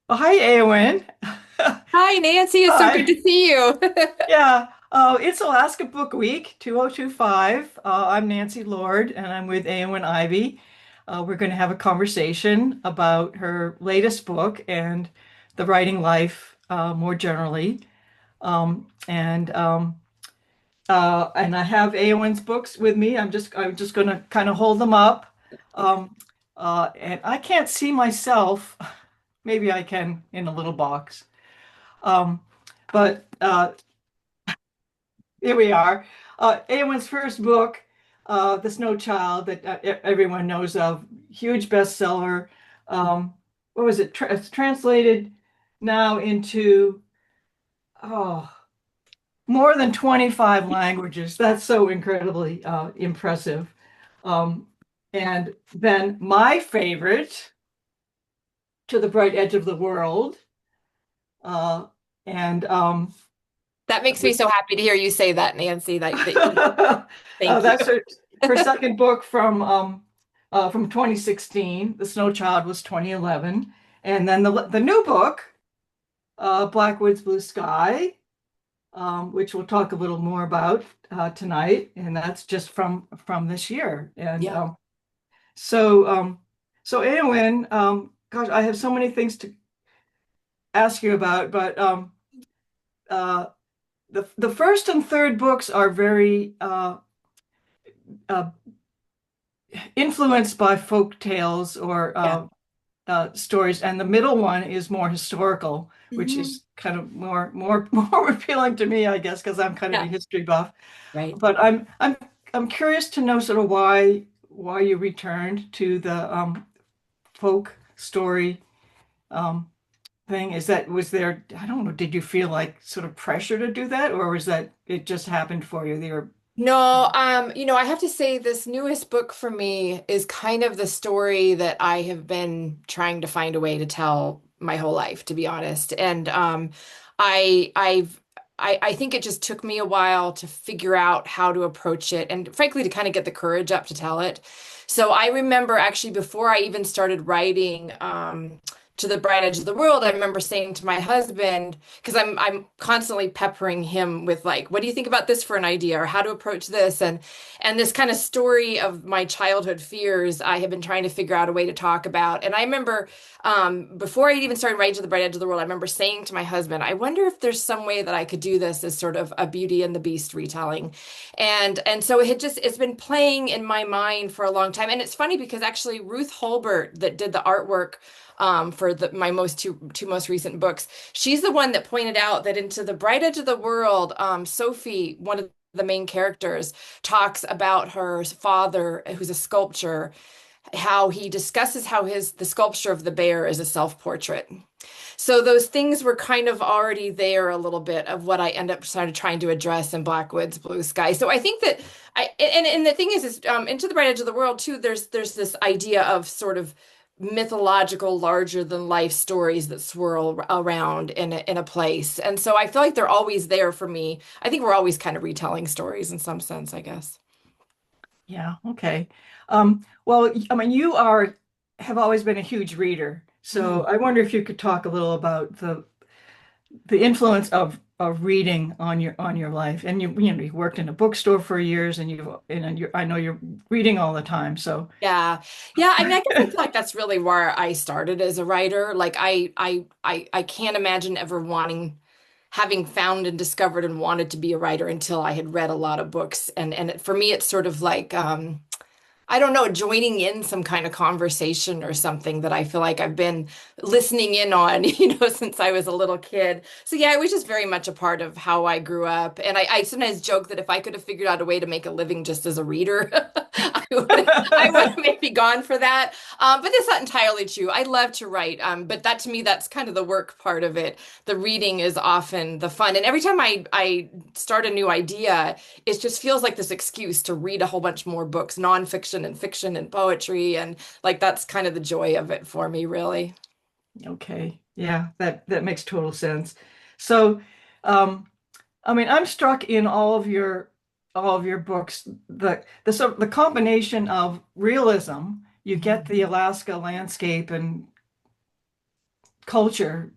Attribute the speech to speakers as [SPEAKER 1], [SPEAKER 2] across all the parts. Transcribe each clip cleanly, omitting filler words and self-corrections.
[SPEAKER 1] Oh, hi, Eowyn.
[SPEAKER 2] Hi, Nancy. It's so good
[SPEAKER 1] Hi.
[SPEAKER 2] to see you.
[SPEAKER 1] Yeah, it's Alaska Book Week 2025. I'm Nancy Lord, and I'm with Eowyn Ivey. We're going to have a conversation about her latest book and the writing life more generally. And I have Eowyn's books with me. I'm just going to kind of hold them up. Um, and I can't see myself. Maybe I can in a little box. Um, but here we are. Eowyn's first book, The Snow Child, that everyone knows of, huge bestseller. What was it? It's translated now into oh, more than 25 languages. That's so incredibly impressive. Um, and then my favorite, To the Bright Edge of the World. Uh, and
[SPEAKER 2] That makes me so happy to hear you say that, Nancy. Thank you.
[SPEAKER 1] That's her second book from 2016. The Snow Child was 2011, and then the new book, Blackwood's Blue Sky, which we'll talk a little more about tonight, and that's just from this year. And
[SPEAKER 2] Yeah.
[SPEAKER 1] so so Eowyn, gosh, I have so many things to ask you about, but uh, the first and third books are very uh, influenced by folk tales or
[SPEAKER 2] Yeah.
[SPEAKER 1] stories, and the middle one is more historical, which
[SPEAKER 2] Mhm.
[SPEAKER 1] is kind of more more appealing to me, I guess, because I'm kind of a
[SPEAKER 2] Yeah.
[SPEAKER 1] history buff.
[SPEAKER 2] Right.
[SPEAKER 1] But I'm curious to know sort of why you returned to the folk story um, thing. Was there, I don't know, did you feel like sort of pressure to do that, or was that it just happened for you? They were,
[SPEAKER 2] No, I have to say this newest book for me is kind of the story that I have been trying to find a way to tell my whole life, to be honest. And I I've I think it just took me a while to figure out how to approach it and frankly to kind of get the courage up to tell it. So I remember actually before I even started writing To the Bright Edge of the World, I remember saying to my husband, because I'm constantly peppering him with like, what do you think about this for an idea or how to approach this? And this kind of story of my childhood fears, I have been trying to figure out a way to talk about. And I remember before I even started writing To the Bright Edge of the World, I remember saying to my husband, I wonder if there's some way that I could do this as sort of a Beauty and the Beast retelling. And so it's been playing in my mind for a long time. And it's funny because actually Ruth Holbert that did the artwork for my two most recent books. She's the one that pointed out that into the Bright Edge of the World, Sophie, one of the main characters, talks about her father, who's a sculptor, how he discusses how the sculpture of the bear is a self-portrait. So those things were kind of already there a little bit of what I end up sort of trying to address in Blackwood's Blue Sky. So I think that and the thing is Into the Bright Edge of the World too, there's this idea of sort of mythological, larger than life stories that swirl around in a place. And so I feel like they're always there for me. I think we're always kind of retelling stories in some sense, I guess.
[SPEAKER 1] yeah, okay. Well, I mean, have always been a huge reader, so
[SPEAKER 2] Mhm.
[SPEAKER 1] I wonder if you could talk a little about the influence of reading on your life. And you worked in a bookstore for years, I know you're reading all the time. So
[SPEAKER 2] Yeah. Yeah, I mean, I guess I feel like that's really where I started as a writer. Like I can't imagine ever having found and discovered and wanted to be a writer until I had read a lot of books. For me it's sort of like I don't know, joining in some kind of conversation or something that I feel like I've been listening in on, since I was a little kid. So yeah, it was just very much a part of how I grew up. And I sometimes joke that if I could have figured out a way to make a living just as a reader, I would have maybe gone for that. But that's not entirely true. I love to write. But that to me, that's kind of the work part of it. The reading is often the fun. And every time I start a new idea, it just feels like this excuse to read a whole bunch more books, nonfiction and fiction and poetry. And like that's kind of the joy of it for me, really.
[SPEAKER 1] okay, yeah, that makes total sense. So, um, I mean, I'm struck in all of your books, the combination of realism. You get the Alaska landscape and culture,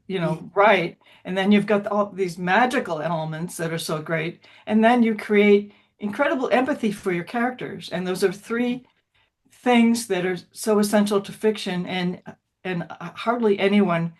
[SPEAKER 1] right. And then you've got all these magical elements that are so great. And then you create incredible empathy for your characters. And those are three things that are so essential to fiction. And hardly anyone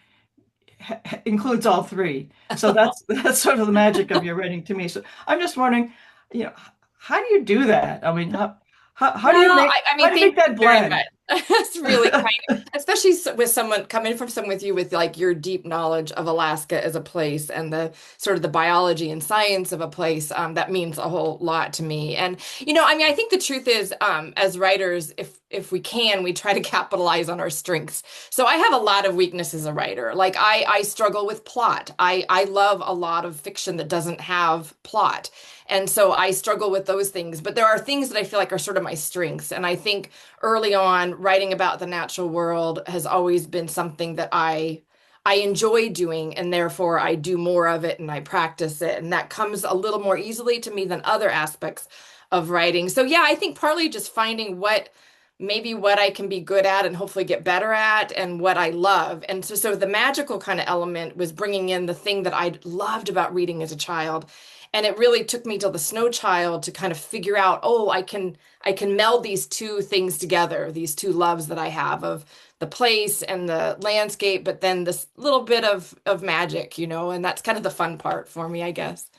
[SPEAKER 1] includes all three. So that's sort of the magic of your writing to me. So I'm just wondering, you know, how do you do that? I mean, how do you
[SPEAKER 2] Well,
[SPEAKER 1] make
[SPEAKER 2] I
[SPEAKER 1] how
[SPEAKER 2] mean,
[SPEAKER 1] do you
[SPEAKER 2] thank
[SPEAKER 1] make
[SPEAKER 2] you
[SPEAKER 1] that
[SPEAKER 2] very
[SPEAKER 1] blend?
[SPEAKER 2] much. It's really kind, especially with someone coming from someone with you with like your deep knowledge of Alaska as a place and the sort of the biology and science of a place. That means a whole lot to me. And I mean, I think the truth is, as writers, if we can, we try to capitalize on our strengths. So I have a lot of weakness as a writer. Like I struggle with plot. I love a lot of fiction that doesn't have plot. And so I struggle with those things, but there are things that I feel like are sort of my strengths. And I think early on, writing about the natural world has always been something that I enjoy doing, and therefore I do more of it and I practice it. And that comes a little more easily to me than other aspects of writing. So yeah, I think partly just finding maybe what I can be good at and hopefully get better at and what I love. And so the magical kind of element was bringing in the thing that I loved about reading as a child. And it really took me till the snow child to kind of figure out, oh, I can meld these two things together, these two loves that I have of the place and the landscape, but then this little bit of magic, and that's kind of the fun part for me, I guess.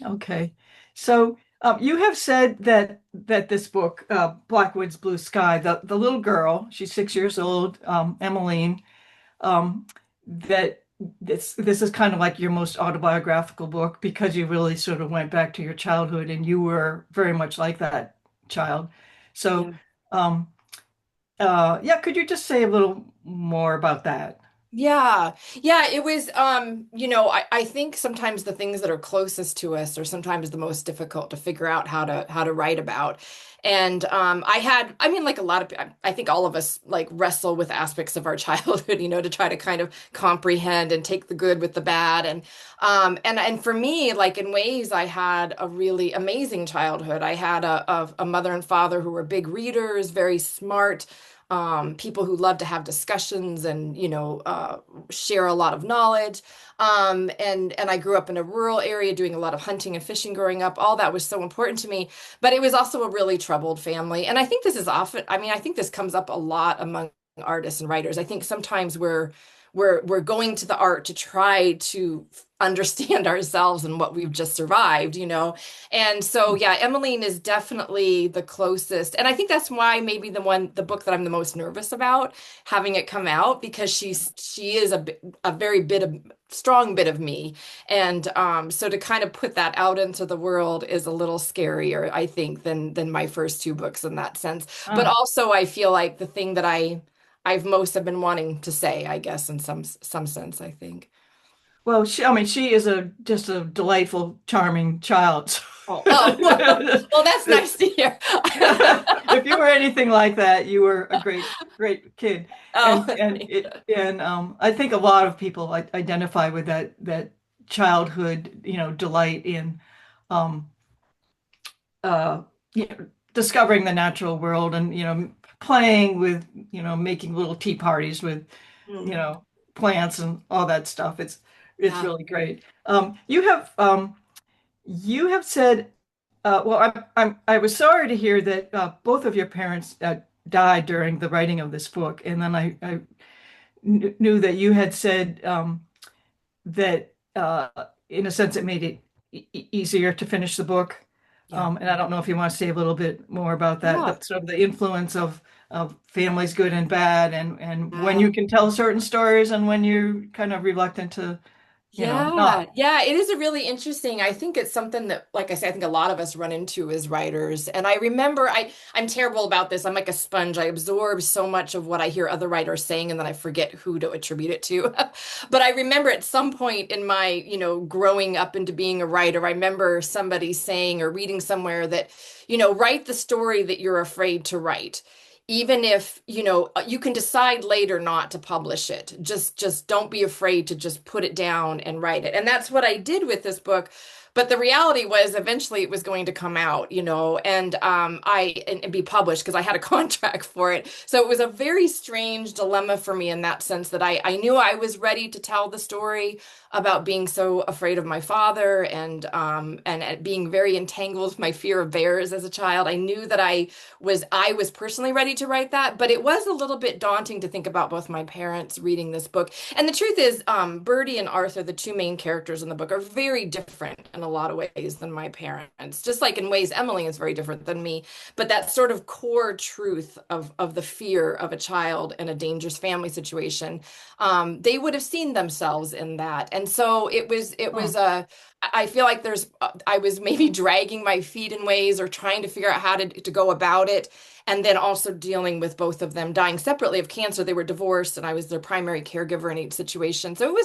[SPEAKER 1] Okay. So you have said that this book, Blackwood's Blue Sky, the little girl, she's 6 years old, Emmeline, um, that this is kind of like your most autobiographical book because you really sort of went back to your childhood and you were very much like that child. So,
[SPEAKER 2] Yeah.
[SPEAKER 1] um, yeah, could you just say a little more about that?
[SPEAKER 2] Yeah. Yeah, it was I think sometimes the things that are closest to us are sometimes the most difficult to figure out how to write about. And I mean like a lot of I think all of us like wrestle with aspects of our childhood, to try to kind of comprehend and take the good with the bad. And for me, like in ways I had a really amazing childhood. I had a mother and father who were big readers, very smart, people who love to have discussions and share a lot of knowledge. And I grew up in a rural area doing a lot of hunting and fishing growing up. All that was so important to me, but it was also a really troubled family. And I think this is often, I mean, I think this comes up a lot among artists and writers. I think sometimes we're going to the art to try to understand ourselves and what we've just survived, And so yeah, Emmeline is definitely the closest. And I think that's why maybe the book that I'm the most nervous about having it come out because she is a very strong bit of me. And so to kind of put that out into the world is a little scarier, I think, than my first two books in that sense. But
[SPEAKER 1] Ah,
[SPEAKER 2] also I feel like the thing that I've most have been wanting to say, I guess, in some sense, I think.
[SPEAKER 1] well, I mean, she is just a delightful, charming child.
[SPEAKER 2] Oh, well, that's nice to hear.
[SPEAKER 1] If you were anything like that, you were a great kid.
[SPEAKER 2] Oh, thank you.
[SPEAKER 1] I think a lot of people identify with that childhood, delight in um, uh, discovering the natural world and playing with making little tea parties with you
[SPEAKER 2] Mm,
[SPEAKER 1] know plants and all that stuff. It's
[SPEAKER 2] yeah.
[SPEAKER 1] really great. You have said, well, I was sorry to hear that both of your parents died during the writing of this book, and then I knew that you had said that in a sense it made it easier to finish the book.
[SPEAKER 2] Yeah.
[SPEAKER 1] And I don't know if you want to say a little bit more about that,
[SPEAKER 2] Yeah.
[SPEAKER 1] the sort of the influence of families, good and bad, and when
[SPEAKER 2] Yeah.
[SPEAKER 1] you can tell certain stories and when you're kind of reluctant to, not.
[SPEAKER 2] Yeah, yeah, it is a really interesting. I think it's something that, like I said, I think a lot of us run into as writers. And I remember I'm terrible about this. I'm like a sponge. I absorb so much of what I hear other writers saying, and then I forget who to attribute it to. But I remember at some point in my, growing up into being a writer, I remember somebody saying or reading somewhere that, write the story that you're afraid to write even if you can decide later not to publish it, just don't be afraid to just put it down and write it. And that's what I did with this book. But the reality was eventually it was going to come out, and and be published because I had a contract for it. So it was a very strange dilemma for me in that sense that I knew I was ready to tell the story about being so afraid of my father and being very entangled with my fear of bears as a child. I knew that I was personally ready to write that, but it was a little bit daunting to think about both my parents reading this book. And the truth is, Bertie and Arthur, the two main characters in the book, are very different in a lot of ways than my parents. Just like in ways Emily is very different than me, but that sort of core truth of the fear of a child in a dangerous family situation, they would have seen themselves in that. And so it was
[SPEAKER 1] Oh,
[SPEAKER 2] a I feel like I was maybe dragging my feet in ways or trying to figure out how to go about it. And then also dealing with both of them dying separately of cancer. They were divorced and I was their primary caregiver in each situation. So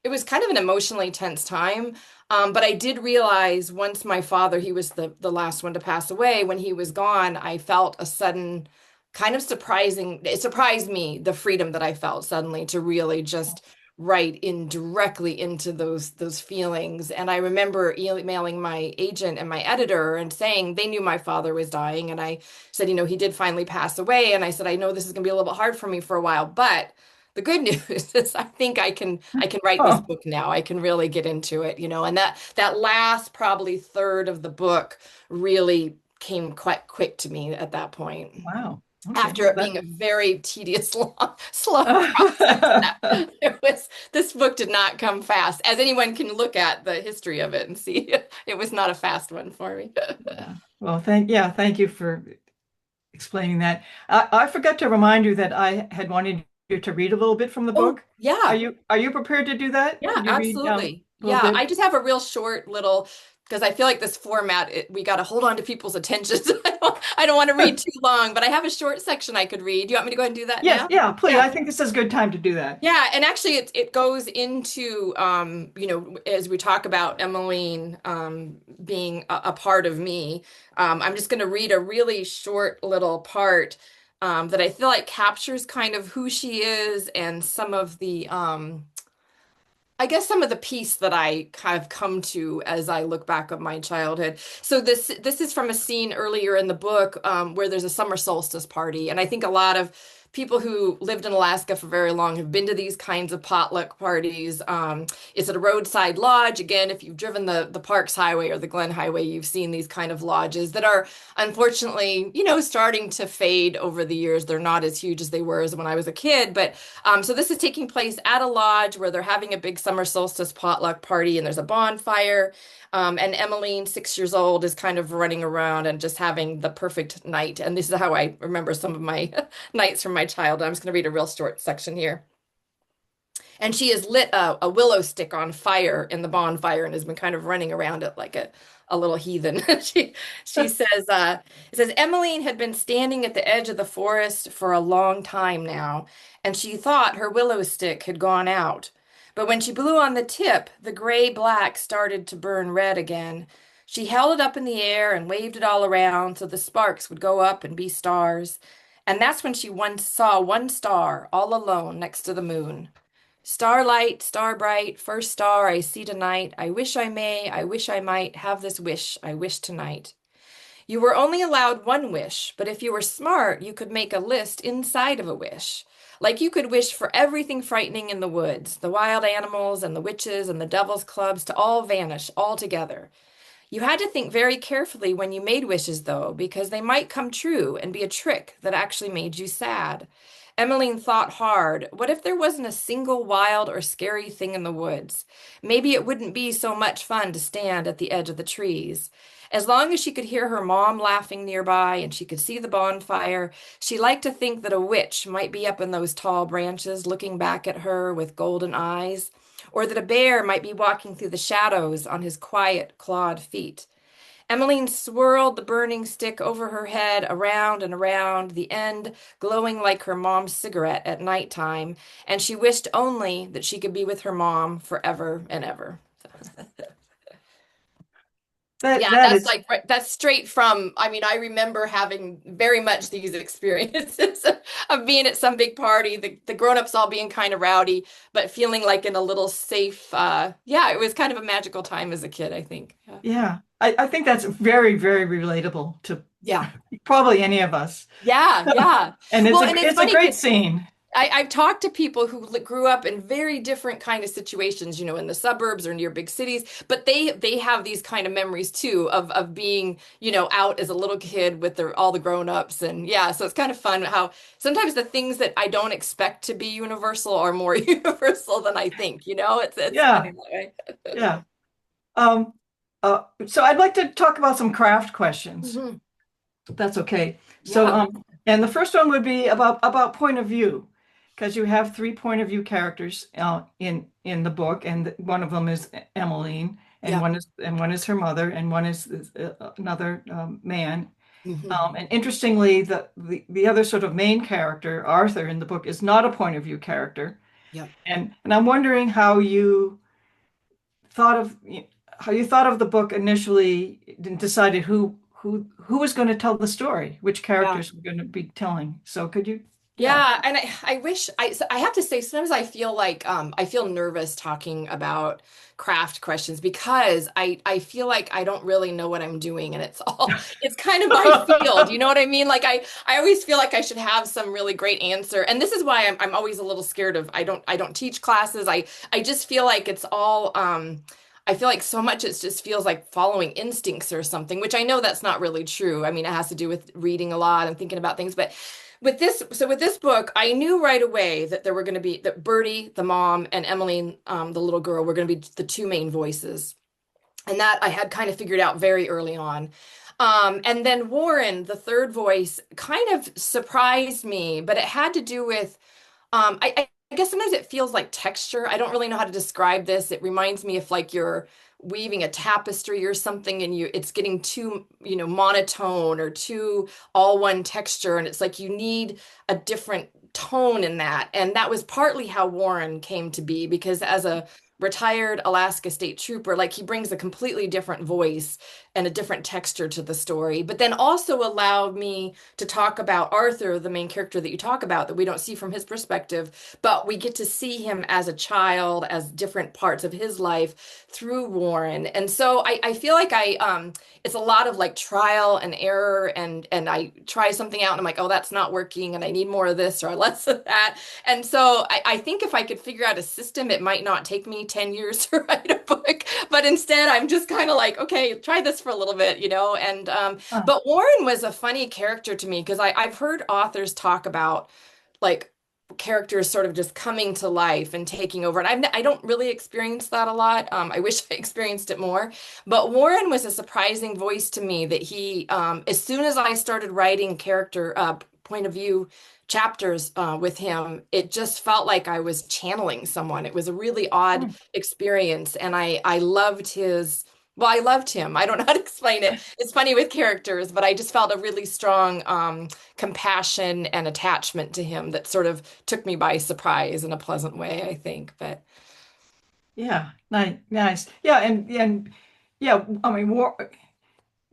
[SPEAKER 2] it was kind of an emotionally tense time. But I did realize once my father, he was the last one to pass away, when he was gone, I felt a sudden kind of it surprised me, the freedom that I felt suddenly to really just right in directly into those feelings. And I remember emailing my agent and my editor and saying they knew my father was dying. And I said, he did finally pass away. And I said, I know this is going to be a little bit hard for me for a while, but the good news is I think I can write this
[SPEAKER 1] oh,
[SPEAKER 2] book now. I can really get into it, and that last probably third of the book really came quite quick to me at that point
[SPEAKER 1] wow. Okay.
[SPEAKER 2] after
[SPEAKER 1] Well,
[SPEAKER 2] it being a very tedious, long, slow process. This book did not come fast, as anyone can look at the history of it and see it was not a fast one for me.
[SPEAKER 1] yeah. Well, thank you for explaining that. I forgot to remind you that I had wanted you to read a little bit from the
[SPEAKER 2] Oh,
[SPEAKER 1] book. Are
[SPEAKER 2] yeah.
[SPEAKER 1] you prepared to do that?
[SPEAKER 2] Yeah,
[SPEAKER 1] Could you read
[SPEAKER 2] absolutely.
[SPEAKER 1] a little
[SPEAKER 2] Yeah, I
[SPEAKER 1] bit?
[SPEAKER 2] just have a real short little because I feel like this format we got to hold on to people's attention. So I don't want to read too long, but I have a short section I could read. Do you want me to go ahead and do that
[SPEAKER 1] Yes,
[SPEAKER 2] now?
[SPEAKER 1] yeah, please.
[SPEAKER 2] Yeah.
[SPEAKER 1] I think this is a good time to do that.
[SPEAKER 2] Yeah, and actually it goes into as we talk about Emmeline being a part of me. I'm just going to read a really short little part that I feel like captures kind of who she is and some of the I guess some of the peace that I kind of come to as I look back at my childhood. So this is from a scene earlier in the book where there's a summer solstice party, and I think a lot of people who lived in Alaska for very long have been to these kinds of potluck parties. It's at a roadside lodge. Again, if you've driven the Parks Highway or the Glen Highway, you've seen these kind of lodges that are unfortunately, starting to fade over the years. They're not as huge as they were as when I was a kid, but so this is taking place at a lodge where they're having a big summer solstice potluck party and there's a bonfire. And Emmeline, 6 years old, is kind of running around and just having the perfect night. And this is how I remember some of my nights from my childhood. I'm just going to read a real short section here. And she has lit a willow stick on fire in the bonfire and has been kind of running around it like a little heathen. She says, it says, Emmeline had been standing at the edge of the forest for a long time now, and she thought her willow stick had gone out. But when she blew on the tip, the gray black started to burn red again. She held it up in the air and waved it all around so the sparks would go up and be stars. And that's when she once saw one star all alone next to the moon. Starlight, star bright, first star I see tonight. I wish I may, I wish I might have this wish I wish tonight. You were only allowed one wish, but if you were smart, you could make a list inside of a wish. Like you could wish for everything frightening in the woods, the wild animals and the witches and the devil's clubs to all vanish altogether. You had to think very carefully when you made wishes, though, because they might come true and be a trick that actually made you sad. Emmeline thought hard. What if there wasn't a single wild or scary thing in the woods? Maybe it wouldn't be so much fun to stand at the edge of the trees. As long as she could hear her mom laughing nearby and she could see the bonfire, she liked to think that a witch might be up in those tall branches looking back at her with golden eyes, or that a bear might be walking through the shadows on his quiet, clawed feet. Emmeline swirled the burning stick over her head, around and around, the end glowing like her mom's cigarette at night time, and she wished only that she could be with her mom forever and ever.
[SPEAKER 1] That
[SPEAKER 2] Yeah,
[SPEAKER 1] that
[SPEAKER 2] that's
[SPEAKER 1] is
[SPEAKER 2] like that's straight from, I mean, I remember having very much these experiences of being at some big party, the grown-ups all being kind of rowdy, but feeling like in a little safe, yeah, it was kind of a magical time as a kid, I think. Yeah.
[SPEAKER 1] yeah. I think that's very, very relatable to
[SPEAKER 2] Yeah.
[SPEAKER 1] probably any of us.
[SPEAKER 2] Yeah, yeah.
[SPEAKER 1] And
[SPEAKER 2] Well, and it's
[SPEAKER 1] it's a
[SPEAKER 2] funny
[SPEAKER 1] great
[SPEAKER 2] because
[SPEAKER 1] scene.
[SPEAKER 2] I've talked to people who grew up in very different kind of situations, in the suburbs or near big cities, but they have these kind of memories too of being, out as a little kid with all the grown-ups. And yeah, so it's kind of fun how sometimes the things that I don't expect to be universal are more universal than I think, it's funny
[SPEAKER 1] Yeah,
[SPEAKER 2] that way.
[SPEAKER 1] yeah. Um, so I'd like to talk about some craft questions.
[SPEAKER 2] Mhm.
[SPEAKER 1] If that's okay. So,
[SPEAKER 2] Yeah,
[SPEAKER 1] and the first one would be about point of view, because you have three point of view characters in the book, and one of them is Emmeline, and
[SPEAKER 2] yeah.
[SPEAKER 1] one is her mother, and one is another man.
[SPEAKER 2] Hmm.
[SPEAKER 1] And interestingly, the other sort of main character, Arthur, in the book is not a point of view character,
[SPEAKER 2] Yeah.
[SPEAKER 1] and I'm wondering thought of how you thought of the book initially and decided who was going to tell the story, which
[SPEAKER 2] Yeah.
[SPEAKER 1] characters were going to be telling. So could you, yeah,
[SPEAKER 2] Yeah, and I wish I have to say sometimes I feel like I feel nervous talking about craft questions because I feel like I don't really know what I'm doing and it's kind of my field, you know what I mean? Like I always feel like I should have some really great answer. And this is why I'm always a little scared of I don't teach classes. I just feel like it's all I feel like so much it just feels like following instincts or something, which I know that's not really true. I mean, it has to do with reading a lot and thinking about things, but with this book, I knew right away that there were going to be that Bertie, the mom, and Emmeline, the little girl, were going to be the two main voices, and that I had kind of figured out very early on. And then Warren, the third voice, kind of surprised me, but it had to do with I guess sometimes it feels like texture. I don't really know how to describe this. It reminds me of like you're weaving a tapestry or something and it's getting too, monotone or too all one texture. And it's like you need a different tone in that. And that was partly how Warren came to be because as a retired Alaska State Trooper, like he brings a completely different voice and a different texture to the story, but then also allowed me to talk about Arthur, the main character that you talk about, that we don't see from his perspective, but we get to see him as a child, as different parts of his life through Warren. And so I feel like it's a lot of like trial and error, and I try something out and I'm like, oh, that's not working, and I need more of this or less of that. And so I think if I could figure out a system, it might not take me 10 years to write a book, but instead I'm just kind of like, okay, try this for a little bit, and
[SPEAKER 1] huh,
[SPEAKER 2] but Warren was a funny character to me because I've heard authors talk about like characters sort of just coming to life and taking over. And I don't really experience that a lot. I wish I experienced it more. But Warren was a surprising voice to me that as soon as I started writing character point of view chapters with him, it just felt like I was channeling someone. It was a really odd
[SPEAKER 1] hmm,
[SPEAKER 2] experience. And I loved well, I loved him. I don't know how to explain it. It's funny with characters, but I just felt a really strong compassion and attachment to him that sort of took me by surprise in a pleasant way, I think. But
[SPEAKER 1] yeah, nice, yeah, and yeah, I mean,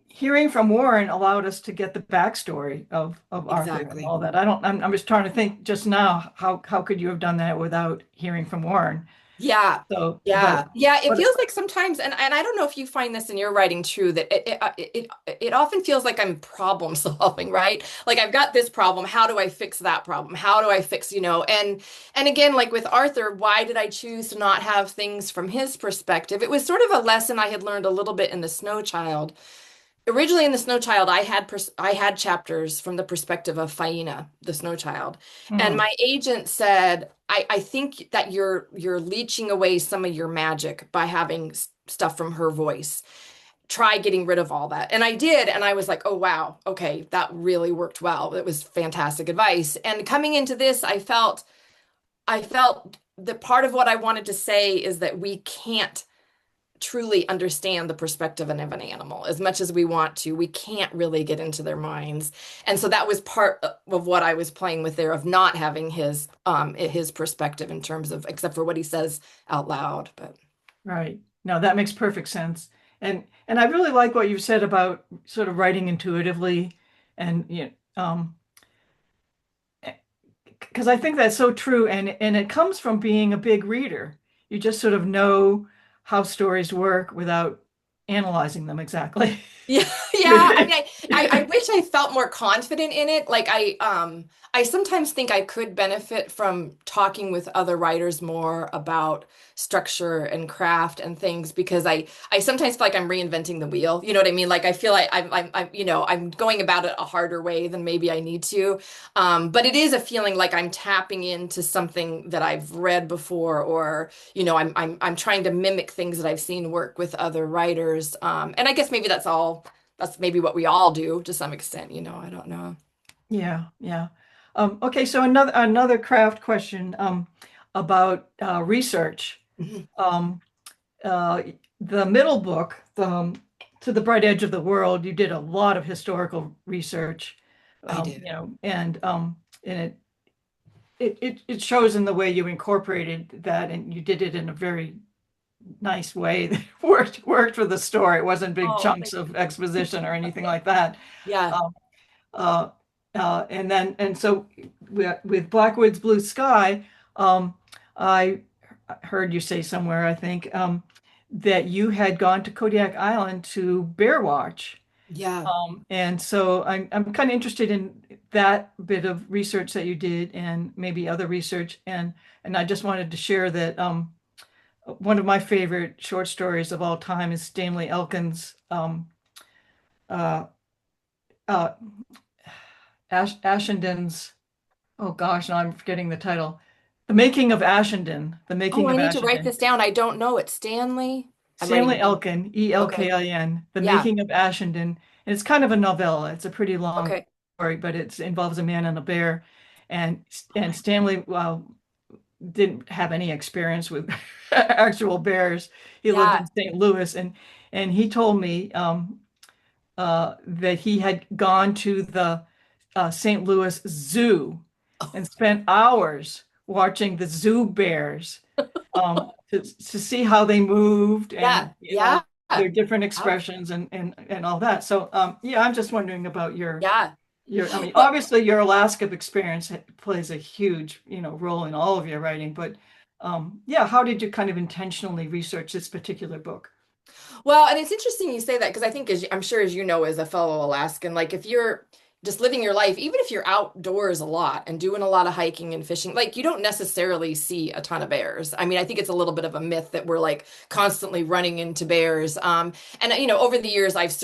[SPEAKER 1] hearing from Warren allowed us to get the backstory of Arthur and
[SPEAKER 2] exactly.
[SPEAKER 1] all that. I'm just trying to think just now how could you have done that without hearing from Warren?
[SPEAKER 2] Yeah.
[SPEAKER 1] So,
[SPEAKER 2] Yeah. Yeah. It
[SPEAKER 1] but
[SPEAKER 2] feels like sometimes, and I don't know if you find this in your writing too, that it often feels like I'm problem solving, right? Like I've got this problem. How do I fix that problem? How do I fix, and again, like with Arthur, why did I choose to not have things from his perspective? It was sort of a lesson I had learned a little bit in The Snow Child. Originally in The Snow Child, I had chapters from the perspective of Faina, the Snow Child. And
[SPEAKER 1] hmm,
[SPEAKER 2] my agent said, I think that you're leeching away some of your magic by having stuff from her voice. Try getting rid of all that. And I did, and I was like, oh wow, okay, that really worked well. It was fantastic advice. And coming into this, I felt that part of what I wanted to say is that we can't truly understand the perspective of an animal as much as we want to. We can't really get into their minds. And so that was part of what I was playing with there of not having his perspective in terms of except for what he says out loud. But
[SPEAKER 1] right. No, that makes perfect sense. And I really like what you said about sort of writing intuitively, and because I think that's so true, and it comes from being a big reader. You just sort of know how stories work without analyzing them exactly.
[SPEAKER 2] Yeah, yeah. I mean, I wish I felt more confident in it. Like I sometimes think I could benefit from talking with other writers more about structure and craft and things because I sometimes feel like I'm reinventing the wheel. You know what I mean? Like I feel like I'm going about it a harder way than maybe I need to. But it is a feeling like I'm tapping into something that I've read before, or I'm trying to mimic things that I've seen work with other writers. And I guess maybe that's maybe what we all do to some extent, I don't know.
[SPEAKER 1] Yeah, yeah. Okay, so another craft question about research.
[SPEAKER 2] Mhm.
[SPEAKER 1] Um, uh, the middle book, To the Bright Edge of the World, you did a lot of historical research,
[SPEAKER 2] I did.
[SPEAKER 1] and it shows in the way you incorporated that, and you did it in a very nice way that worked for the story. It wasn't big
[SPEAKER 2] Oh,
[SPEAKER 1] chunks
[SPEAKER 2] thank
[SPEAKER 1] of
[SPEAKER 2] you.
[SPEAKER 1] exposition or anything like that.
[SPEAKER 2] Yeah.
[SPEAKER 1] Um, uh, and so with Blackwood's Blue Sky, um, I heard you say somewhere, I think, that you had gone to Kodiak Island to bear watch.
[SPEAKER 2] Yeah.
[SPEAKER 1] And so I'm kind of interested in that bit of research that you did, and maybe other research. And I just wanted to share that one of my favorite short stories of all time is Stanley Elkin's uh, uh, Ashenden's. Oh gosh, now I'm forgetting the title. The Making of Ashenden. The
[SPEAKER 2] Oh,
[SPEAKER 1] Making
[SPEAKER 2] I
[SPEAKER 1] of
[SPEAKER 2] need to write
[SPEAKER 1] Ashenden.
[SPEAKER 2] this down. I don't know it. Stanley. I'm writing
[SPEAKER 1] Stanley
[SPEAKER 2] it down.
[SPEAKER 1] Elkin,
[SPEAKER 2] Okay.
[SPEAKER 1] Elkin, The
[SPEAKER 2] Yeah.
[SPEAKER 1] Making of Ashenden. And it's kind of a novella. It's a pretty long
[SPEAKER 2] Okay.
[SPEAKER 1] story, but it involves a man and a bear. And
[SPEAKER 2] Oh,
[SPEAKER 1] and Stanley, well, didn't have any experience with actual bears. He lived
[SPEAKER 2] yeah.
[SPEAKER 1] in St. Louis, and he told me that he had gone to the St. Louis Zoo and spent hours watching the zoo bears, to see how they moved, and
[SPEAKER 2] Yeah. Yeah.
[SPEAKER 1] their different
[SPEAKER 2] Wow.
[SPEAKER 1] expressions, and all that. So yeah, I'm just wondering about
[SPEAKER 2] Yeah.
[SPEAKER 1] I mean,
[SPEAKER 2] Well,
[SPEAKER 1] obviously your Alaska experience plays a huge, role in all of your writing, but yeah, how did you kind of intentionally research this particular book?
[SPEAKER 2] Well, and it's interesting you say that because I think, I'm sure as you know, as a fellow Alaskan, like if you're just living your life, even if you're outdoors a lot and doing a lot of hiking and fishing, like you don't necessarily see a ton of bears. I mean, I think it's a little bit of a myth that we're like constantly running into bears. And over the years, I've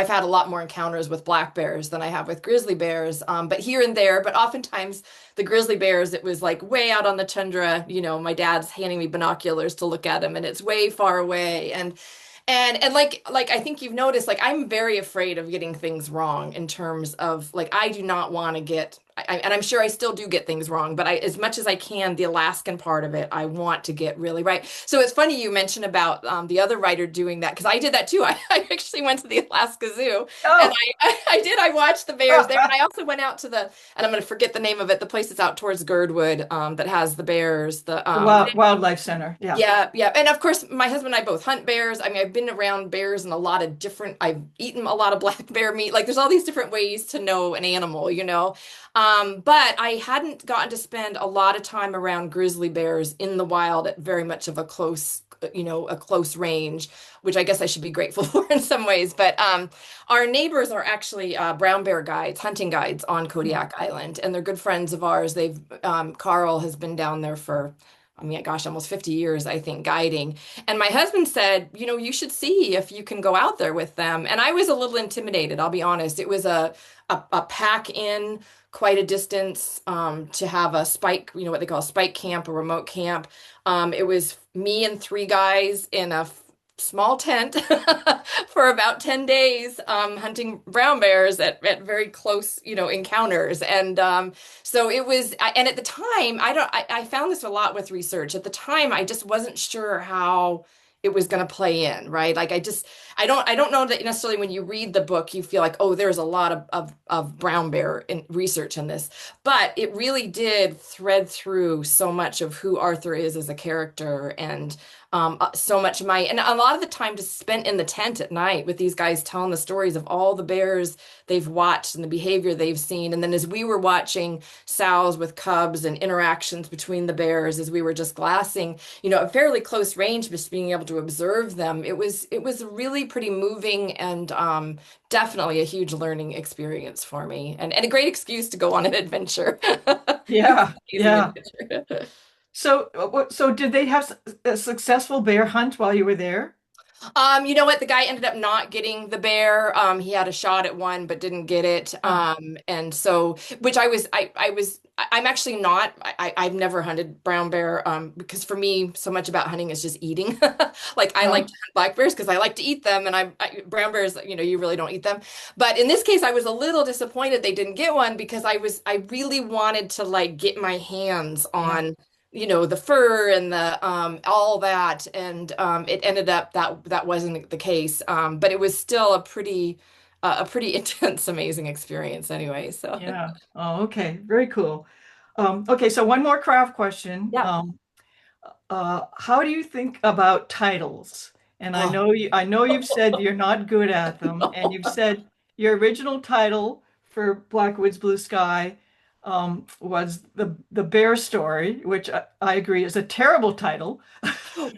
[SPEAKER 2] had a lot more encounters with black bears than I have with grizzly bears. But here and there, but oftentimes the grizzly bears, it was like way out on the tundra. My dad's handing me binoculars to look at them, and it's way far away. And like I think you've noticed, like I'm very afraid of getting things wrong in terms of like I do not want to get and I'm sure I still do get things wrong, but as much as I can, the Alaskan part of it, I want to get really right. So it's funny you mentioned about the other writer doing that because I did that too. I actually went to the Alaska Zoo and
[SPEAKER 1] Oh,
[SPEAKER 2] I did. I watched the bears there, and I also went out to and I'm going to forget the name of it, the place that's out towards Girdwood that has the bears.
[SPEAKER 1] the
[SPEAKER 2] But
[SPEAKER 1] Wildlife Center. Yeah.
[SPEAKER 2] yeah, yeah. And of course, my husband and I both hunt bears. I mean, I've been around bears in a lot of different, I've eaten a lot of black bear meat. Like there's all these different ways to know an animal. But I hadn't gotten to spend a lot of time around grizzly bears in the wild at very much of a close range, which I guess I should be grateful for in some ways. But our neighbors are actually brown bear guides, hunting guides on Kodiak Island, and they're good friends of ours. Carl has been down there for I mean, gosh, almost 50 years, I think, guiding. And my husband said, you should see if you can go out there with them. And I was a little intimidated, I'll be honest. It was a pack in quite a distance to have a spike, what they call a spike camp, a remote camp. It was me and three guys in a small tent for about 10 days hunting brown bears at very close, encounters. And so it was, and at the time, I found this a lot with research. At the time, I just wasn't sure how it was going to play in, right? Like I don't know that necessarily when you read the book, you feel like, oh, there's a lot of brown bear in research in this, but it really did thread through so much of who Arthur is as a character. And so much of my, and a lot of the time just spent in the tent at night with these guys telling the stories of all the bears they've watched and the behavior they've seen. And then as we were watching sows with cubs and interactions between the bears, as we were just glassing, a fairly close range, just being able to observe them, it was really pretty moving and definitely a huge learning experience for me, and a great excuse to go on an adventure.
[SPEAKER 1] Yeah,
[SPEAKER 2] Amazing
[SPEAKER 1] yeah.
[SPEAKER 2] adventure.
[SPEAKER 1] So, so did they have a successful bear hunt while you were there?
[SPEAKER 2] You know what? The guy ended up not getting the bear. He had a shot at one, but didn't get it.
[SPEAKER 1] Oh,
[SPEAKER 2] And so, which I'm actually not, I've never hunted brown bear, because for me, so much about hunting is just eating. Like I like
[SPEAKER 1] oh,
[SPEAKER 2] to hunt black bears because I like to eat them, and brown bears, you really don't eat them. But in this case, I was a little disappointed they didn't get one because I really wanted to like get my hands
[SPEAKER 1] yeah,
[SPEAKER 2] on the fur and the all that, and it ended up that wasn't the case, but it was still a pretty intense, amazing experience anyway. So
[SPEAKER 1] yeah. Oh, okay. Very cool. Okay, so one more craft question.
[SPEAKER 2] yeah.
[SPEAKER 1] How do you think about titles? And
[SPEAKER 2] Oh.
[SPEAKER 1] I know you've said you're not good at them, and you've said your original title for Blackwood's Blue Sky was the Bear Story, which I agree is a terrible title.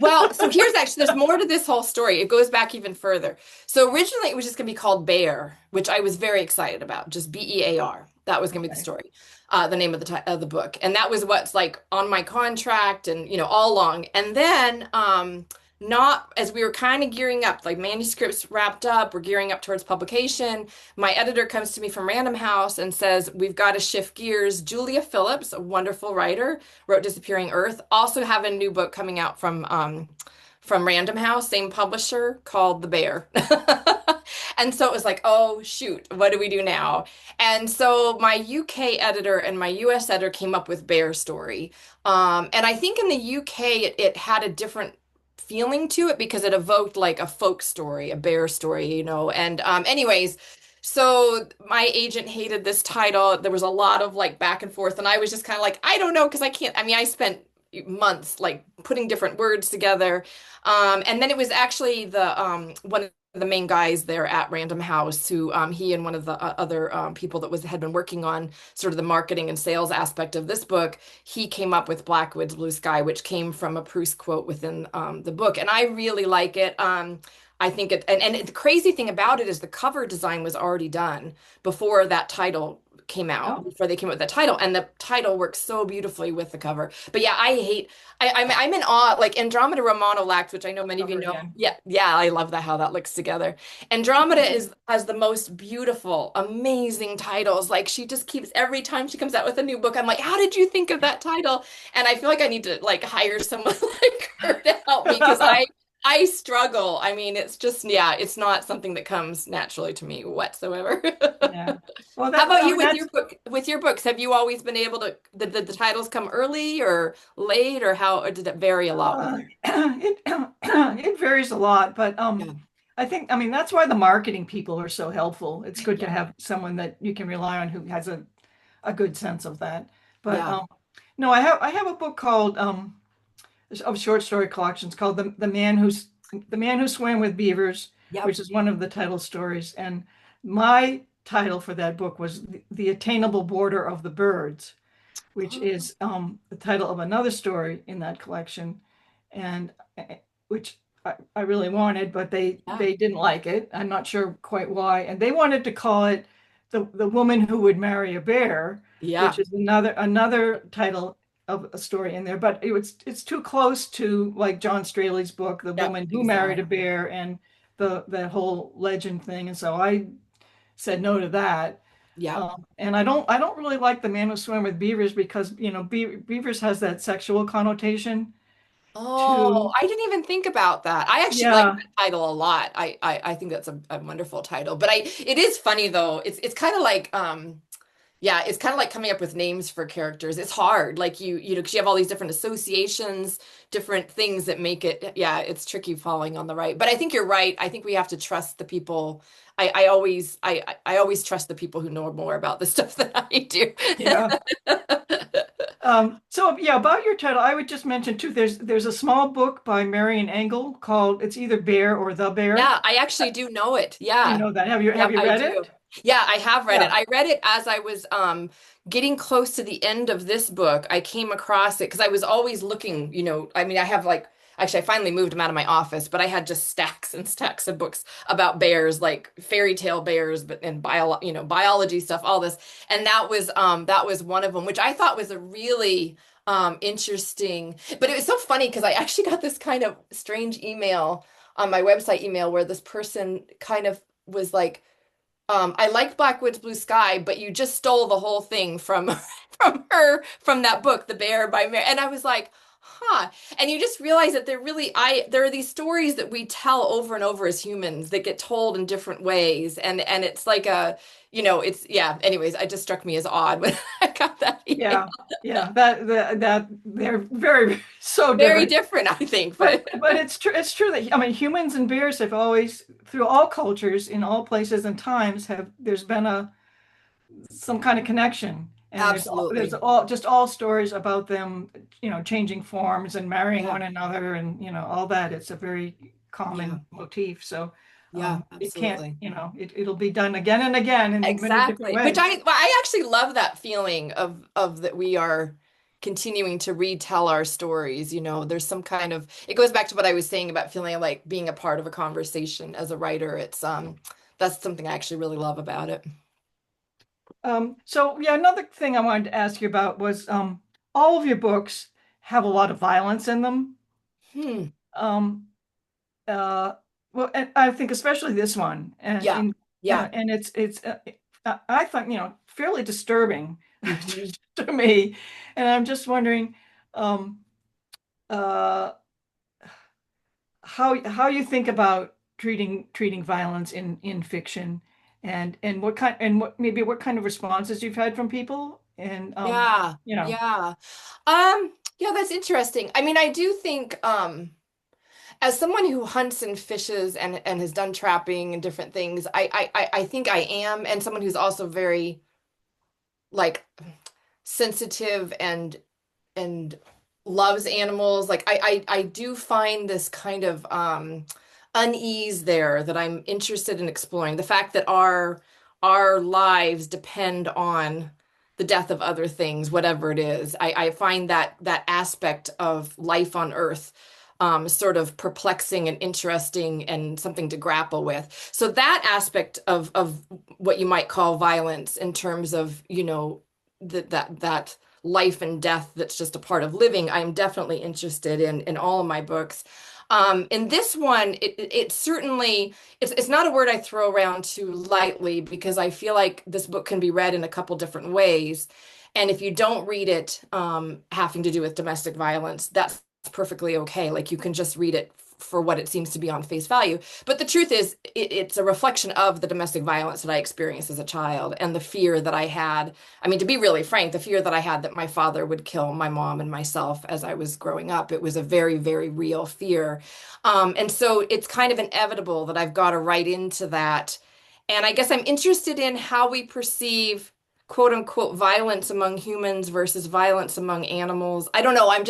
[SPEAKER 2] Well, so there's more to this whole story. It goes back even further. So originally it was just going to be called Bear, which I was very excited about, just Bear. That was going to be the
[SPEAKER 1] Okay.
[SPEAKER 2] story, the name of the book. And that was what's like on my contract and, all along. And then, not as we were kind of gearing up, like manuscripts wrapped up, we're gearing up towards publication. My editor comes to me from Random House and says, "We've got to shift gears." Julia Phillips, a wonderful writer, wrote Disappearing Earth. Also have a new book coming out from Random House, same publisher, called The Bear. And so it was like, oh shoot, what do we do now? And so my UK editor and my US editor came up with Bear Story. And I think in the UK it had a different feeling to it because it evoked like a folk story, a bear story. And anyways, so my agent hated this title. There was a lot of like back and forth, and I was just kind of like, I don't know, because I can't. I mean, I spent months like putting different words together. And then it was actually the one of the main guys there at Random House who he and one of the other people that had been working on sort of the marketing and sales aspect of this book, he came up with Blackwood's Blue Sky, which came from a Proust quote within the book. And I really like it. I think and the crazy thing about it is the cover design was already done before that title came out,
[SPEAKER 1] Oh,
[SPEAKER 2] before they came up with the title, and the title works so beautifully with the cover. But yeah, I'm in awe, like Andromeda Romano Lax, which I know many of you
[SPEAKER 1] cover
[SPEAKER 2] know.
[SPEAKER 1] again.
[SPEAKER 2] Yeah, yeah, I love that how that looks together. Andromeda has the most beautiful, amazing titles. Like she just keeps every time she comes out with a new book, I'm like, how did you think of that title? And I feel like I need to like hire someone like her to help me because I struggle. I mean, it's just, yeah, it's not something that comes naturally to me whatsoever.
[SPEAKER 1] Yeah. Well,
[SPEAKER 2] How about
[SPEAKER 1] I
[SPEAKER 2] you
[SPEAKER 1] mean,
[SPEAKER 2] with
[SPEAKER 1] that's
[SPEAKER 2] your book, with your books? Have you always been able to, the titles come early or late, or how, or did it vary a lot with you?
[SPEAKER 1] it it varies a lot, but
[SPEAKER 2] Yeah.
[SPEAKER 1] I mean, that's why the marketing people are so helpful. It's good to
[SPEAKER 2] Yeah.
[SPEAKER 1] have someone that you can rely on who has a good sense of that. But
[SPEAKER 2] Yeah.
[SPEAKER 1] no, I have a book called of short story collections called the Man Who Swam with Beavers,
[SPEAKER 2] Yep.
[SPEAKER 1] which is one of the title stories. And my title for that book was The Attainable Border of the Birds, which is the title of another story in that collection, and which I really wanted, but
[SPEAKER 2] Yeah.
[SPEAKER 1] they didn't like it. I'm not sure quite why, and they wanted to call it the Woman Who Would Marry a Bear, which
[SPEAKER 2] Yeah.
[SPEAKER 1] is another title of a story in there, but it's too close to like John Straley's book, The
[SPEAKER 2] Yep.
[SPEAKER 1] Woman Who Married a
[SPEAKER 2] Exactly.
[SPEAKER 1] Bear, and the whole legend thing, and so I said no to that.
[SPEAKER 2] Yeah.
[SPEAKER 1] And I don't really like The Man Who Swam with Beavers because, beavers has that sexual connotation
[SPEAKER 2] Oh,
[SPEAKER 1] to,
[SPEAKER 2] I didn't even think about that. I actually like
[SPEAKER 1] yeah,
[SPEAKER 2] that title a lot. I think that's a wonderful title. But it is funny though. It's kind of like yeah, it's kind of like coming up with names for characters. It's hard. Like because you have all these different associations, different things that make it, yeah, it's tricky falling on the right. But I think you're right. I think we have to trust the people. I always trust the people who know more about this stuff than I do.
[SPEAKER 1] yeah. So yeah, about your title, I would just mention too, there's a small book by Marian Engel called it's either Bear or The Bear.
[SPEAKER 2] Yeah, I actually do know it.
[SPEAKER 1] You
[SPEAKER 2] Yeah.
[SPEAKER 1] know that. Have
[SPEAKER 2] Yep,
[SPEAKER 1] you
[SPEAKER 2] I
[SPEAKER 1] read
[SPEAKER 2] do.
[SPEAKER 1] it?
[SPEAKER 2] Yeah, I have read it.
[SPEAKER 1] Yeah.
[SPEAKER 2] I read it as I was getting close to the end of this book. I came across it because I was always looking, I mean, I have like actually I finally moved them out of my office, but I had just stacks and stacks of books about bears, like fairy tale bears, but and biology stuff, all this. And that was one of them, which I thought was a really interesting. But it was so funny because I actually got this kind of strange email on my website email where this person kind of was like, I like Blackwood's Blue Sky, but you just stole the whole thing from from that book, The Bear by Mary. And I was like, huh. And you just realize that there are these stories that we tell over and over as humans that get told in different ways. And it's like it's yeah, anyways, it just struck me as odd when I got that email.
[SPEAKER 1] Yeah. Yeah. That they're very so
[SPEAKER 2] Very
[SPEAKER 1] different.
[SPEAKER 2] different, I think,
[SPEAKER 1] But
[SPEAKER 2] but
[SPEAKER 1] but it's true that I mean humans and bears have always through all cultures in all places and times have there's been a some kind of connection. And there's
[SPEAKER 2] absolutely.
[SPEAKER 1] all stories about them, changing forms and marrying
[SPEAKER 2] Yeah.
[SPEAKER 1] one another and all that. It's a very
[SPEAKER 2] Yeah.
[SPEAKER 1] common motif. So
[SPEAKER 2] Yeah,
[SPEAKER 1] it can't,
[SPEAKER 2] absolutely.
[SPEAKER 1] it'll be done again and again in many different
[SPEAKER 2] Exactly. Which
[SPEAKER 1] ways.
[SPEAKER 2] I actually love that feeling of that we are continuing to retell our stories. There's some kind of it goes back to what I was saying about feeling like being a part of a conversation as a writer. It's that's something I actually really love about it.
[SPEAKER 1] So yeah, another thing I wanted to ask you about was all of your books have a lot of violence in them.
[SPEAKER 2] Hmm.
[SPEAKER 1] Um, uh, well, and I think especially this one,
[SPEAKER 2] Yeah. Yeah.
[SPEAKER 1] and it's I thought fairly disturbing
[SPEAKER 2] Hmm.
[SPEAKER 1] to me, and I'm just wondering um, uh, how you think about treating violence in fiction, and what kind of responses you've had from people, and
[SPEAKER 2] Yeah.
[SPEAKER 1] you know,
[SPEAKER 2] Yeah. Yeah, that's interesting. I mean, I do think as someone who hunts and fishes and has done trapping and different things, I think I am, and someone who's also very like sensitive and loves animals. Like I do find this kind of unease there that I'm interested in exploring. The fact that our lives depend on the death of other things, whatever it is. I find that aspect of life on Earth sort of perplexing and interesting and something to grapple with. So that aspect of what you might call violence in terms of, that life and death that's just a part of living, I am definitely interested in all of my books. In this one, it certainly it's not a word I throw around too lightly because I feel like this book can be read in a couple different ways. And if you don't read it having to do with domestic violence, that's perfectly okay. Like you can just read it for what it seems to be on face value. But the truth is, it's a reflection of the domestic violence that I experienced as a child and the fear that I had. I mean, to be really frank, the fear that I had that my father would kill my mom and myself as I was growing up, it was a very, very real fear. And so it's kind of inevitable that I've got to write into that. And I guess I'm interested in how we perceive quote unquote violence among humans versus violence among animals. I don't know. I'm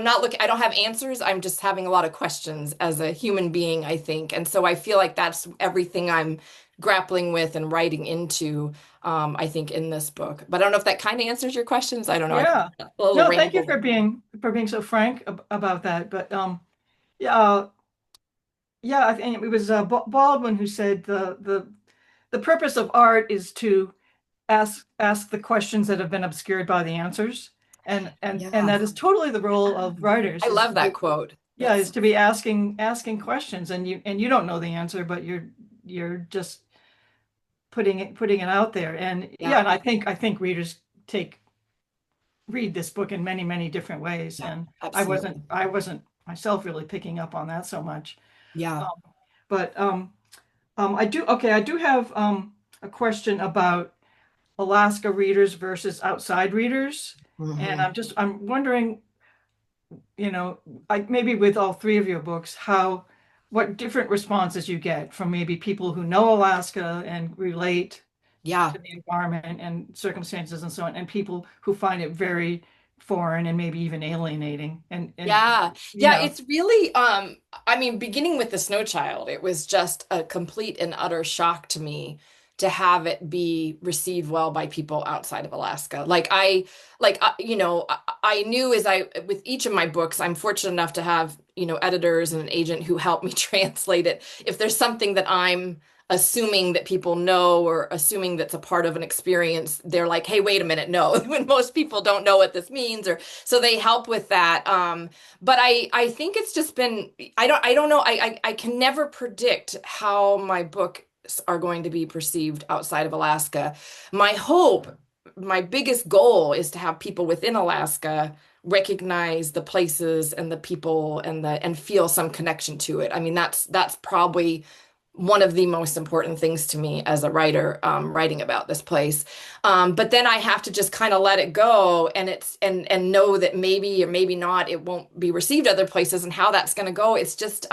[SPEAKER 2] not looking, I don't have answers. I'm just having a lot of questions as a human being, I think. And so I feel like that's everything I'm grappling with and writing into, I think, in this book. But I don't know if that kind of answers your questions. I don't know. I
[SPEAKER 1] yeah.
[SPEAKER 2] a little
[SPEAKER 1] No, thank you
[SPEAKER 2] ramble.
[SPEAKER 1] for being so frank about that. But yeah, yeah, I think it was Baldwin who said the purpose of art is to ask the questions that have been obscured by the answers, and
[SPEAKER 2] Yeah.
[SPEAKER 1] that is totally the role of writers
[SPEAKER 2] I
[SPEAKER 1] is
[SPEAKER 2] love
[SPEAKER 1] to
[SPEAKER 2] that
[SPEAKER 1] be
[SPEAKER 2] quote.
[SPEAKER 1] yeah is
[SPEAKER 2] That's,
[SPEAKER 1] to be asking questions, and you don't know the answer, but you're just putting it out there, and
[SPEAKER 2] yeah,
[SPEAKER 1] yeah, and I think readers take read this book in many different ways,
[SPEAKER 2] yeah,
[SPEAKER 1] and
[SPEAKER 2] absolutely.
[SPEAKER 1] I wasn't myself really picking up on that so much.
[SPEAKER 2] Yeah.
[SPEAKER 1] Um, but I do have a question about Alaska readers versus outside readers. And
[SPEAKER 2] Hmm.
[SPEAKER 1] I'm wondering, maybe with all three of your books, what different responses you get from maybe people who know Alaska and relate
[SPEAKER 2] Yeah.
[SPEAKER 1] to the environment and circumstances and so on, and people who find it very foreign and maybe even alienating. And
[SPEAKER 2] Yeah. Yeah,
[SPEAKER 1] yeah,
[SPEAKER 2] it's really I mean, beginning with the snow child, it was just a complete and utter shock to me to have it be received well by people outside of Alaska. I knew as I with each of my books, I'm fortunate enough to have, editors and an agent who help me translate it. If there's something that I'm assuming that people know or assuming that's a part of an experience, they're like, "Hey, wait a minute, no." When most people don't know what this means, or so they help with that. But I think it's just been I don't know I can never predict how my books are going to be perceived outside of Alaska. My hope, my biggest goal is to have people within Alaska recognize the places and the people and feel some connection to it. I mean, that's probably one of the most important things to me as a writer, writing about this place. But then I have to just kind of let it go and know that maybe or maybe not it won't be received other places, and how that's going to go. It's just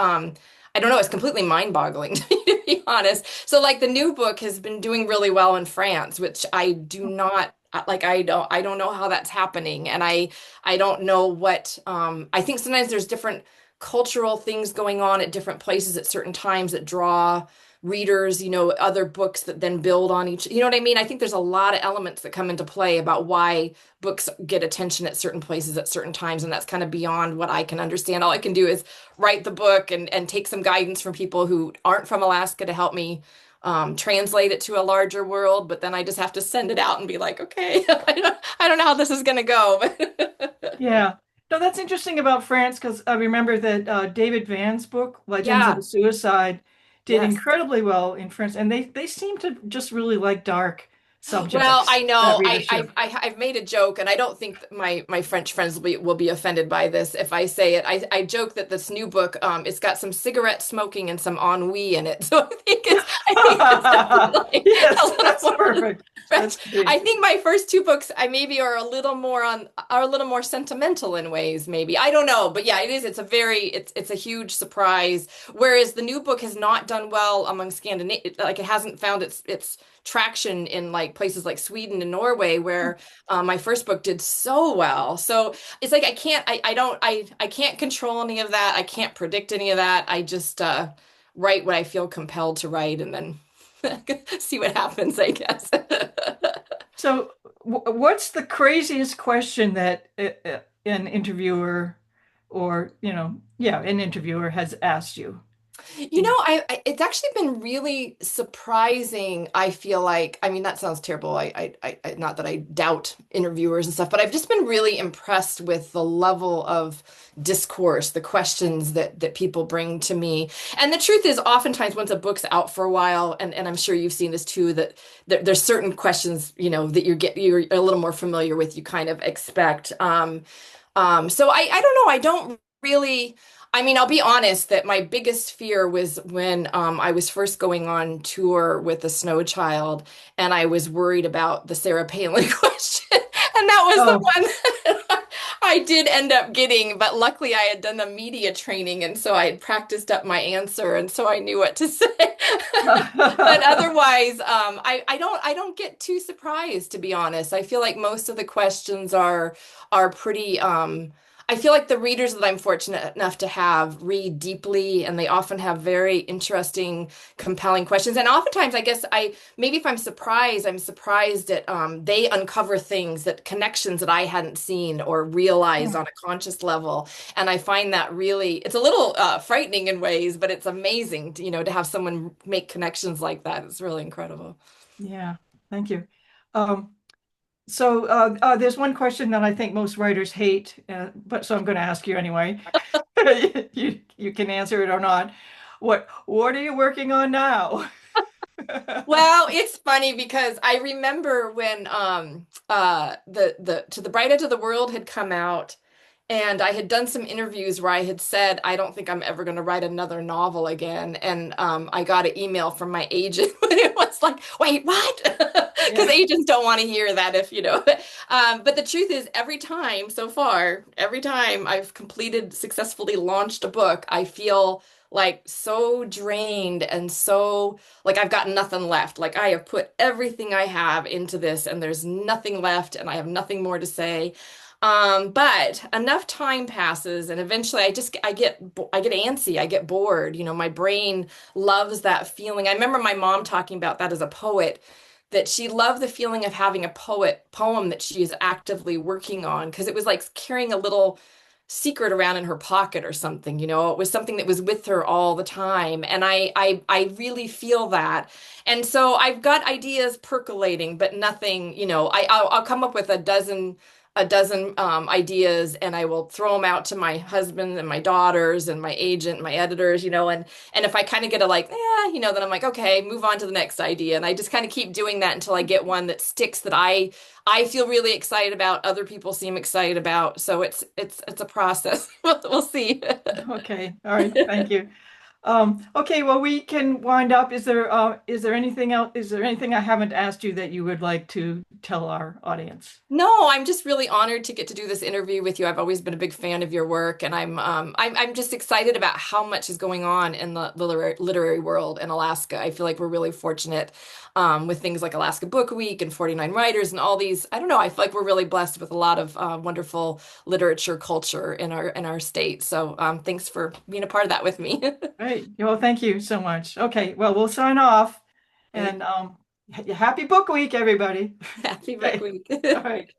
[SPEAKER 2] I don't know. It's completely mind-boggling to me, to be honest. So like the new book has been doing really well in France, which I do not like. I don't know how that's happening, and I don't know what. I think sometimes there's different cultural things going on at different places at certain times that draw readers, other books that then build on each. You know what I mean? I think there's a lot of elements that come into play about why books get attention at certain places at certain times, and that's kind of beyond what I can understand. All I can do is write the book and take some guidance from people who aren't from Alaska to help me translate it to a larger world, but then I just have to send it out and be like, okay, I don't know how this is going to go.
[SPEAKER 1] yeah. No, that's interesting about France because I remember that David Van's book, Legends of
[SPEAKER 2] Yeah,
[SPEAKER 1] the Suicide, did
[SPEAKER 2] yes.
[SPEAKER 1] incredibly well in France, and they seem to just really like dark
[SPEAKER 2] Well,
[SPEAKER 1] subjects,
[SPEAKER 2] I
[SPEAKER 1] that
[SPEAKER 2] know
[SPEAKER 1] readership.
[SPEAKER 2] I've made a joke, and I don't think that my French friends will be offended by this if I say it. I joke that this new book, it's got some cigarette smoking and some ennui in it. So I think it's definitely a
[SPEAKER 1] Yes,
[SPEAKER 2] little
[SPEAKER 1] that's
[SPEAKER 2] more
[SPEAKER 1] perfect.
[SPEAKER 2] French.
[SPEAKER 1] That's great.
[SPEAKER 2] I think my first two books I maybe are a little more sentimental in ways, maybe. I don't know, but yeah, it is. It's a huge surprise. Whereas the new book has not done well among Scandinavia, like it hasn't found its traction in like places like Sweden and Norway, where my first book did so well. So it's like I can't control any of that. I can't predict any of that. I just write what I feel compelled to write, and then see what happens, I guess.
[SPEAKER 1] So, what's the craziest question that an interviewer or, yeah, an interviewer has asked you?
[SPEAKER 2] It's actually been really surprising. I feel like, I mean, that sounds terrible. Not that I doubt interviewers and stuff, but I've just been really impressed with the level of discourse, the questions that people bring to me. And the truth is, oftentimes once a book's out for a while, and I'm sure you've seen this too, that there's certain questions, that you're a little more familiar with, you kind of expect. So I don't know. I don't really. I mean, I'll be honest that my biggest fear was when I was first going on tour with the Snow Child, and I was worried about the Sarah Palin question. And that was the
[SPEAKER 1] Oh,
[SPEAKER 2] one that I did end up getting, but luckily I had done the media training, and so I had practiced up my answer, and so I knew what to say. But otherwise, I don't get too surprised, to be honest. I feel like most of the questions are pretty I feel like the readers that I'm fortunate enough to have read deeply, and they often have very interesting, compelling questions. And oftentimes, I guess maybe if I'm surprised that they uncover things, that connections that I hadn't seen or realized on a conscious level. And I find that really, it's a little frightening in ways, but it's amazing to have someone make connections like that. It's really incredible.
[SPEAKER 1] yeah. Thank you. Um, so there's one question that I think most writers hate, but so I'm going to ask you anyway. You can answer it or not. What are you working on now?
[SPEAKER 2] Well, it's funny because I remember when the To the Bright Edge of the World had come out, and I had done some interviews where I had said I don't think I'm ever going to write another novel again, and I got an email from my agent when it was like, wait, what? Because
[SPEAKER 1] Yeah.
[SPEAKER 2] agents don't want to hear that if you know. But the truth is, every time so far, every time I've completed successfully launched a book, I feel like so drained and so like I've got nothing left. Like I have put everything I have into this and there's nothing left and I have nothing more to say. But enough time passes and eventually I get antsy, I get bored. You know, my brain loves that feeling. I remember my mom talking about that as a poet, that she loved the feeling of having a poem that she is actively working on because it was like carrying a little secret around in her pocket or something, you know. It was something that was with her all the time. And I really feel that. And so I've got ideas percolating, but nothing, you know, I'll come up with a dozen ideas and I will throw them out to my husband and my daughters and my agent and my editors, you know, and if I kind of get a like, you know, then I'm like, okay, move on to the next idea. And I just kind of keep doing that until I get one that sticks that I feel really excited about, other people seem excited about. So it's a process. We'll see.
[SPEAKER 1] Okay, all right, thank you. Okay, well, we can wind up. Is there anything else? Is there anything I haven't asked you that you would like to tell our audience?
[SPEAKER 2] No, I'm just really honored to get to do this interview with you. I've always been a big fan of your work, and I'm just excited about how much is going on in the literary world in Alaska. I feel like we're really fortunate with things like Alaska Book Week and 49 Writers and all these. I don't know. I feel like we're really blessed with a lot of wonderful literature culture in our state. So thanks for being a part of that with me.
[SPEAKER 1] Right. Well, thank you so much. Okay, well, we'll sign off
[SPEAKER 2] Okay.
[SPEAKER 1] and happy book week, everybody.
[SPEAKER 2] Happy Book
[SPEAKER 1] Okay.
[SPEAKER 2] Week.
[SPEAKER 1] All right.